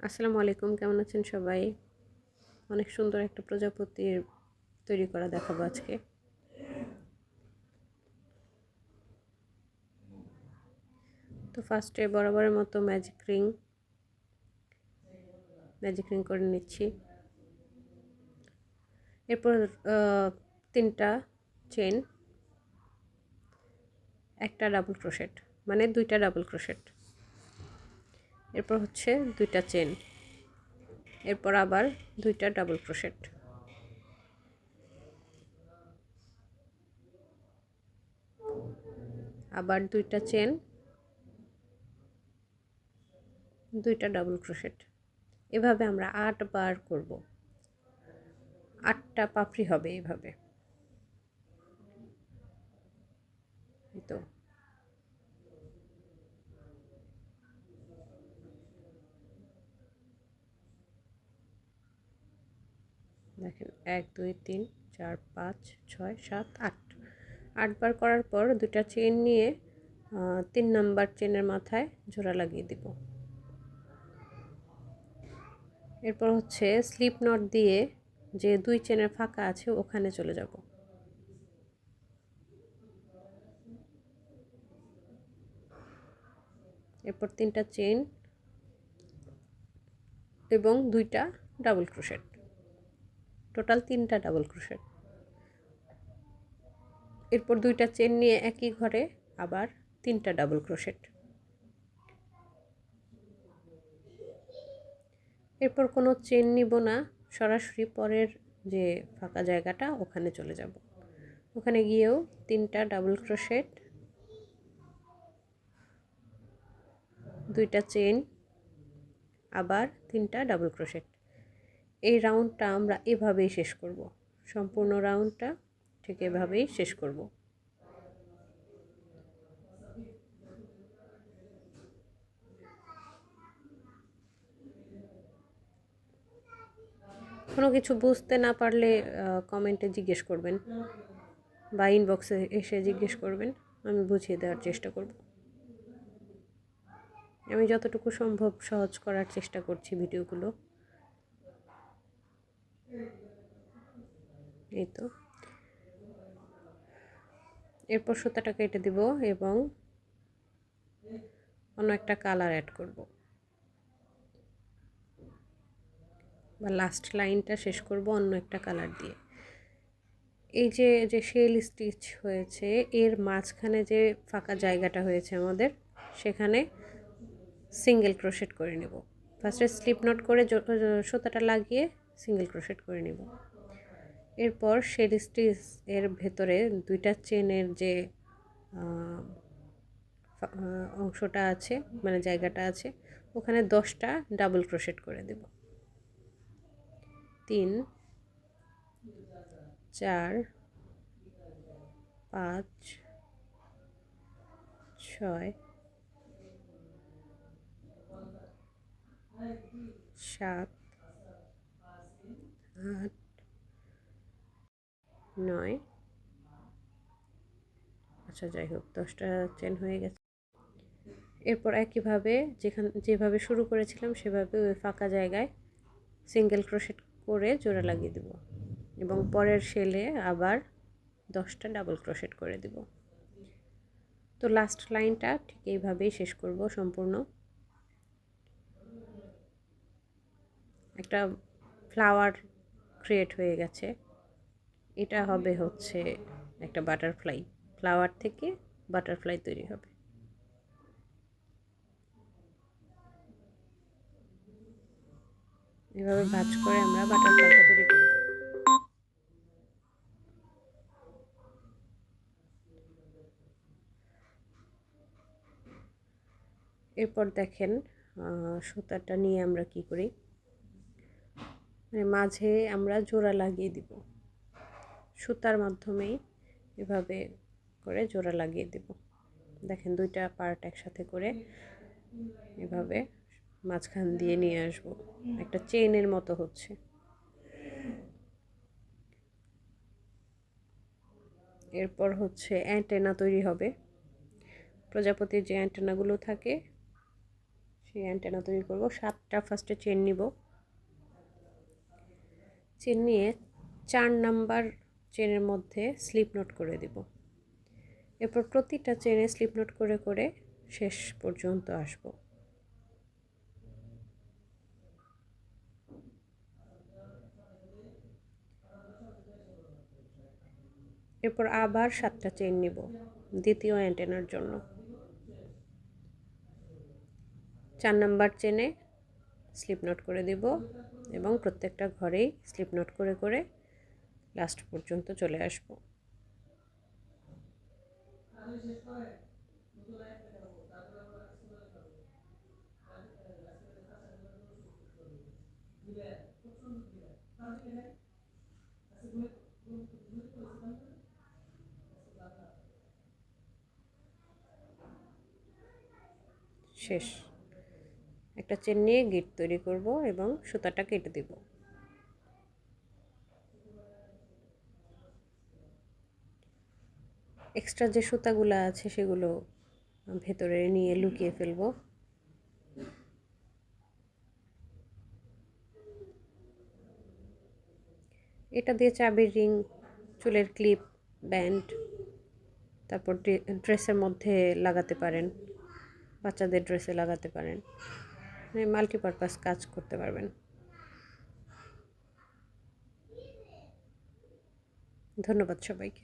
আসসালামু আলাইকুম, কেমন আছেন সবাই? অনেক সুন্দর একটা প্রজাপতির তৈরি করা দেখাবো আজকে। তো ফার্স্টে বরাবরের মতো ম্যাজিক রিং করে নিচ্ছি। এরপর 3টা চেন, একটা ডাবল ক্রোশেট, মানে 2টা ডাবল ক্রোশেট। এরপর হচ্ছে 2টা চেন, এরপর আবার 2টা ডাবল ক্রোশেট, আবার 2টা চেন, 2টা ডাবল ক্রোশেট। এভাবে আমরা 8 বার করব। 8টা পাপড়ি হবে এভাবে। এই তো দেখেন, 1 2 3 4 5 6 7 8 8বার করার পর 2টা চেন নিয়ে 3 নাম্বার চেনের মাথায় জোড়া লাগিয়ে দিব। এরপর হচ্ছে স্লিপ নট দিয়ে যে 2 চেনের ফাঁকা আছে ওখানে চলে যাব। এরপর 3টা চেন এবং 2টা ডাবল ক্রোশেট, টোটাল 3টা ডাবল ক্রোশেট। এরপর 2টা চেন নিয়ে একই ঘরে আবার 3টা ডাবল ক্রোশেট। এরপর কোনো চেন নিব না, সরাসরি পরের যে ফাঁকা জায়গাটা ওখানে চলে যাব। ওখানে গিয়েও 3টা ডাবল ক্রোশেট, 2টা চেন, আবার 3টা ডাবল ক্রোশেট। এই রাউন্ডটা আমরা এভাবেই শেষ করব। সম্পূর্ণ রাউন্ডটা ঠিক এভাবেই শেষ করব। কোনো কিছু বুঝতে না পারলে কমেন্টে জিজ্ঞেস করবেন বা ইনবক্সে এসে জিজ্ঞেস করবেন, আমি বুঝিয়ে দেওয়ার চেষ্টা করব। আমি যতটুকু সম্ভব সহজ করার চেষ্টা করছি ভিডিওগুলো। এই তো, এরপর সুতাটা কেটে দিব এবং অন্য একটা কালার অ্যাড করব, বা লাস্ট লাইনটা শেষ করব অন্য একটা কালার দিয়ে। এই যে যে শেল স্টিচ হয়েছে এর মাঝখানে যে ফাঁকা জায়গাটা হয়েছে আমাদের, সেখানে সিঙ্গেল ক্রোশেট করে নেব। ফার্স্টে স্লিপ নট করে সুতাটা লাগিয়ে সিঙ্গেল ক্রোশেট করে নেব। এরপর শেল স্টিচ এর ভেতরে 2টা চেনের যে অংশটা আছে, মানে জায়গাটা আছে, ওখানে 10টা ডাবল ক্রোশেট করে দেব। 3 4 5 6 7 8 9, আচ্ছা যাই হোক, 10টা চেন হয়ে গেছে। এরপর একইভাবে যেভাবে শুরু করেছিলাম সেভাবে ওই ফাঁকা জায়গায় সিঙ্গেল ক্রোশেট করে জোড়া লাগিয়ে দেব এবং পরের শেলে আবার 10টা ডাবল ক্রোশেট করে দেব। তো লাস্ট লাইনটা ঠিক এইভাবেই শেষ করব। সম্পূর্ণ একটা ফ্লাওয়ার ক্রিয়েট হয়ে গেছে। এটা হবে হচ্ছে একটা বাটারফ্লাই, ফ্লাওয়ার থেকে বাটারফ্লাই তৈরি হবে। এভাবে ভাঁজ করে আমরা বাটারফ্লাইটা তৈরি করব। এরপর দেখেন, সুতাটা নিয়ে আমরা কি করি, মানে মাঝে আমরা জোড়া লাগিয়ে দিব সুতার মাধ্যমেই। এভাবে করে জোড়া লাগিয়ে দেব। দেখেন 2টা পার্ট একসাথে করে এভাবে মাঝখান দিয়ে নিয়ে আসব, একটা চেইনের মতো হচ্ছে। এরপর হচ্ছে অ্যান্টেনা তৈরি হবে। প্রজাপতির যে অ্যান্টেনাগুলো থাকে সেই অ্যান্টেনা তৈরি করব। 7টা ফার্স্টে চেন নিব। চেন নিয়ে 4 নাম্বার চেনের মধ্যে স্লিপ নোট করে দেব। এরপর প্রতিটা চেনে স্লিপ নোট করে করে শেষ পর্যন্ত আসব। এরপর আবার 7টা চেন নিব দ্বিতীয় অ্যান্টেনার জন্য। 4 নাম্বার চেনে স্লিপ নোট করে দিব এবং প্রত্যেকটা ঘরেই স্লিপ নোট করে করে লাস্ট পর্যন্ত চলে আসব। শেষ। একটা চেন নিয়ে গিট তৈরি করব এবং সুতাটা কেটে দেব। এক্সট্রা যে সুতাগুলো আছে সেগুলো ভেতরে নিয়ে লুকিয়ে ফেলবো। এটা দিয়ে চাবির রিং, চুলের ক্লিপ, ব্যান্ড, তারপর ড্রেসের মধ্যে লাগাতে পারেন, বাচ্চাদের ড্রেসে লাগাতে পারেন, মানে মাল্টিপারপাস কাজ করতে পারবেন। ধন্যবাদ সবাইকে।